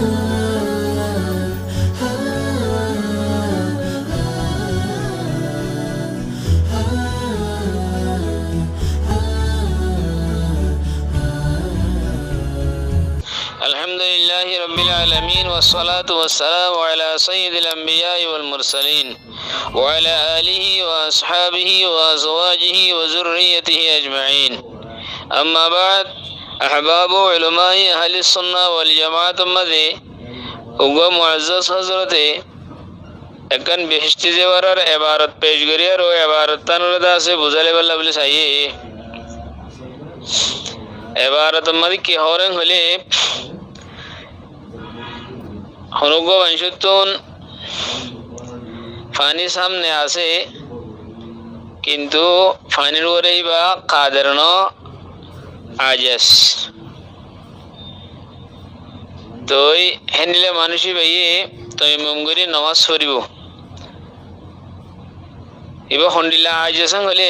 الحمد لله رب العالمين والصلاة والسلام على سيد الأنبياء والمرسلين وعلى آله وأصحابه وأزواجه وذريته أجمعين أما بعد أحباب علماء أهل السنة والجماعة مذي Hugo মুআজ্জাজ হযরতে একখান বেহেশতি জেওয়ারার ইবারত পেশ করিয়ার ও ইবারত তানুরদা আছে বুঝালে বল্লা বলে চাইয়ে ইবারত মধ্যে কি হরেন হলে হনুগো বংশতুন ফানি সামনে আছে কিন্তু ফানির ওরেই বা কাদের ন আজেস তোই হেনিলে মানুষই ভাইয়ে তুই মুমগুরি নামাজ পড়িব এবার হন্ডিলা আজেসাং হলে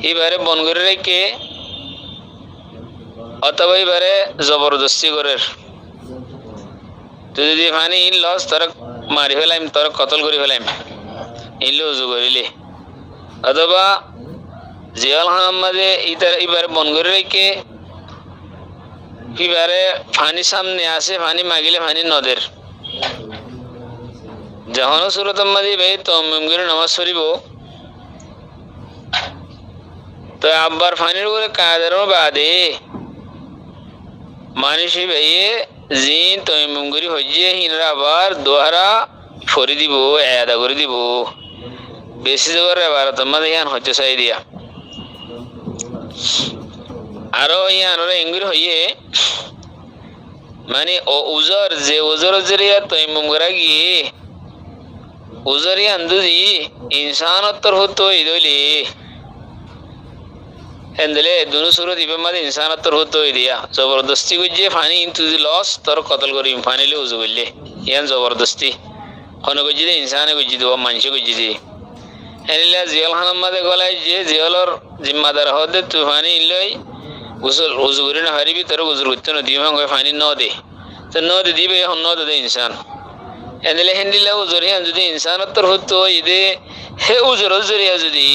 এবারে বন করে রেখে অথবা এবারে জবরদস্তি করে তুই যদি ফানি লস তোর মারি ফেলাইম তোর কতল করে ফেলাইম ইলে উজু করিলে অথবা জিয়াল হামাদে ইতার এবারে বন করে রেখে এবারে ফানি সামনে আসে ফানি মাগিলে ফানি নদের যখন সুরত মাদি ভাই তমিম করে নামাজ পড়িব তো আব্বার ফানির উপরে কাদের বাদে মানুষই ভাইয়ে জিন তমিম করে হইয়ে হিনরা আবার দোহারা ফরি দিব আদা করে দিব বেশি জোর এবার তোমাদের ইয়ান হচ্ছে চাই দিয়া আরো ইয়ান ওরা ইঙ্গুর হইয়ে মানে ও উজর যে উজর জরিয়া তমিম করা গিয়ে উজরিয়া আন্দুজি ইনসানত্তর হতো ইদলি হেন্দলে দুনু সুরত ইবে মাদে ইনসানত্তর হতো ইদিয়া জবরদস্তি গুজে ফানি তুই লস তোর কতল করিম ফানিলে উজু করলে ইয়ান জবরদস্তি কোন গুজি দে ইনসানে গুজি দেব মানুষ গুজি দে হেনিলা জিয়াল খান মাদে গলাই যে জিয়ালর জিম্মাদার হদে তুই ফানি লই উজুল উজু করি না হারিবি তোর উজুর করতে না দিবা কই ফানি ন দে তো ন দে দিবে হন ন দে ইনসান এদিলে হেন্দিলা উজরিয়া যদি ইনসানত্তর হতো ইদে হে উজর জরিয়া যদি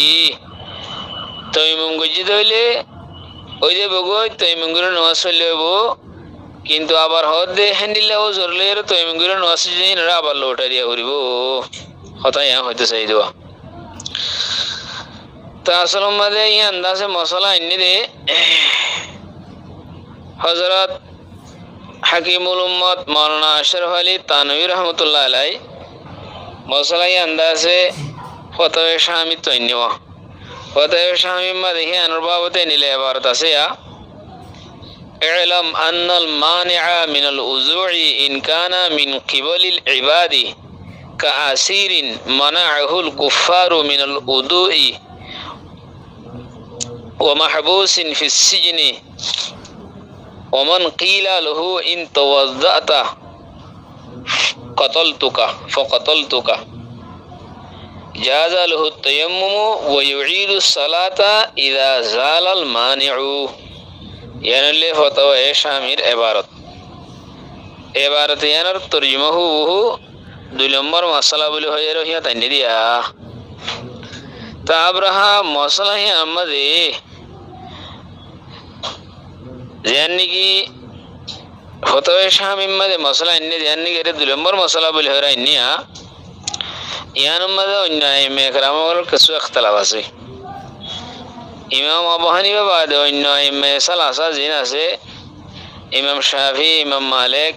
তৈমুম গজি দইলে ওই যে বগই তৈমুম গুলো নামাজ পড়লে হইব কিন্তু আবার হদ দে হেন্দিলা উজরলে তৈমুম গুলো নামাজ যদি না আবার লোটা দিয়া করিব হতা ইয়া হইতে চাই দেওয়া তা আসলে মাঝে ই আন্দাজে মশলা আনি দে হযরত হাকিমুল উম্মত মাওলানা আশরাফ আলী তানভী রহমাতুল্লাহ আলাই মশলাই আন্দাজে ফতোয়া শামি তৈনিওয়া ফতোয়া শামি মাদে হিয়ানুর বাবতে নিলে ইবারত আছে ইয়া ইলম আন্নাল মানিআ মিনাল উযুই ইন কানা মিন কিবালিল ইবাদি কাআসিরিন মানাআহুল কুফফারু মিনাল উদুই ওয়া মাহবুসিন ফিস সিজনি ومن قيل له إن توضأت قتلتك فقتلتك جاز له التيمم ويعيد الصلاة إذا زال المانع يعني اللي فتوى شامير عبارت يعني ترجمه দুই নম্বর মশলা বলে হয়ে রহিয়া তাই দিয়া তা আব্রাহা মশলা হি আমাদের জান্নিকি ফতোয়া শামিম মাদে মশলা ইন্নে জান্নিকি এর দুই নম্বর মশলা বলে হরা ইন্নিয়া ইয়ান মাদে অন্য আইমে کرامর কিছু ইখতিলাফ আছে ইমাম আবু হানিফা বাদে অন্য আইমে সালাসা জিন আছে ইমাম শাফি ইমাম মালিক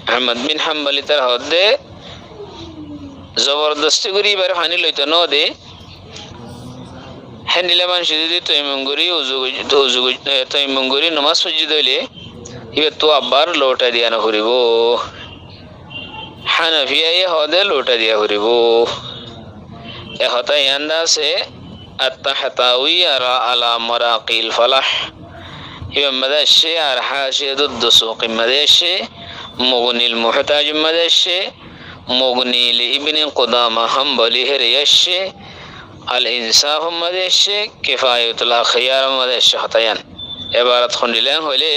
আহমদ বিন হাম্বলি তার হদে জবরদস্তি করি বার ফানি লইতো ন দে হেন্দিলে মানুষ যদি তৈমঙ্গুরি তৈমঙ্গুরি নমাজ পড়ি দইলে ইবে তো আবার লোটা দিয়া না করিব হানাফিয়া হদে লোটা দিয়া করিব এ হতা ইয়ান্দা আছে আত-তাহতাউই আলা মারাকিল ফালাহ ইবে মাদাশে আর হাশিয়াদুদ দুসুক মাদাশে মুগনিল মুহতাজ মাদাশে মুগনিল ইবনে কুদামা হাম্বলি হেরিয়াশে আল ইনসাফ মাদেশে কিফায়াতুল খিয়ার মাদেশে হতায়ান ইবারত খুনিলেন হইলে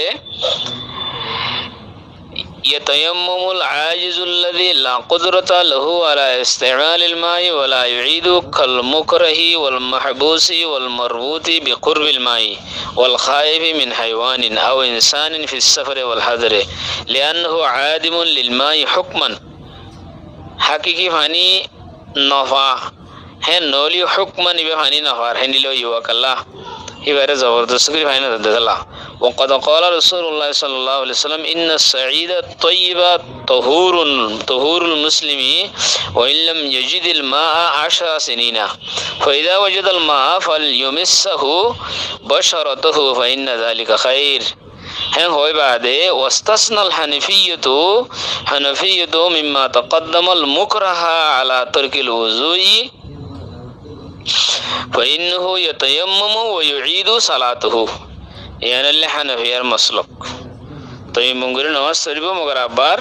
يتيمم العاجز الذي لا قدرة له على استعمال الماء ولا يعيد كالمكره والمحبوس والمربوط بقرب الماء والخائف من حيوان أو إنسان في السفر والحذر لأنه عادم للماء حكما حقيقي فاني نفع هن نولي حكما بفاني نفع هن لو يوك الله يبقى زبردست كري فاني نددلا وقد قال رسول الله صلى الله عليه وسلم إن السعيد الطيب طهور المسلم وإن لم يجد الماء 10 سنين فإذا وجد الماء فليمسه بشرته فإن ذلك خير هن هو بعد واستثنى الحنفية مما تقدم المكره على ترك الوضوء فإنه يتيمم ويعيد صلاته يعني اللي حنفيار مسلك طيب منغري نماز سريبو مگر আবার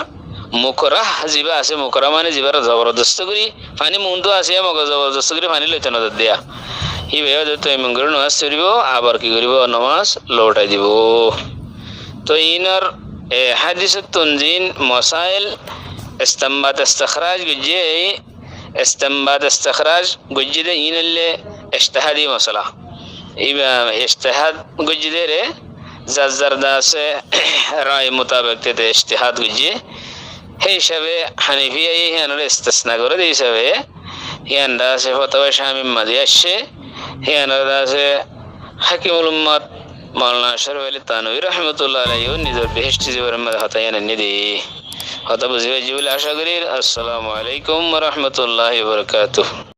মুকরাহ জিবা আছে মুকরাহ মানে জিবার জবরদস্ত করি পানি মুন্ডু আছে মগর জবরদস্ত করি পানি লইতে না দিয়া ই বেয়া তো منغري নমাজ সরিবো আবার কি করিব নামাজ লৌটাই দিব তো ইনার হাদিস তনজিন মাসাইল ইস্তিনবাত ইস্তিখরাজ গজে ইস্তিনবাত ইস্তিখরাজ গজে ইনলে ইজতিহাদি মাসলা ইবা ইজতিহাদ গজে রে জারদাসে রায় মোতাবেক তে ইজতিহাদ গজে হে হিসাবে হানিফিয়া ইহানের ইস্তিসনা করে এই হিসাবে হিয়ানদা সে ফতোয়া শামিম মাদিয়াশে হিয়ানদা সে হাকিমুল উম্মাত মাওলানা আশরাফ আলী তানভী রাহমাতুল্লাহ আলাইহি নিজের বেহেশতি জীবনের মধ্যে হতায়ান নিদি হতা বুঝিবে জীবল আশা করি। আসসালামু আলাইকুম ওয়া রাহমাতুল্লাহি ওয়া বারাকাতুহু।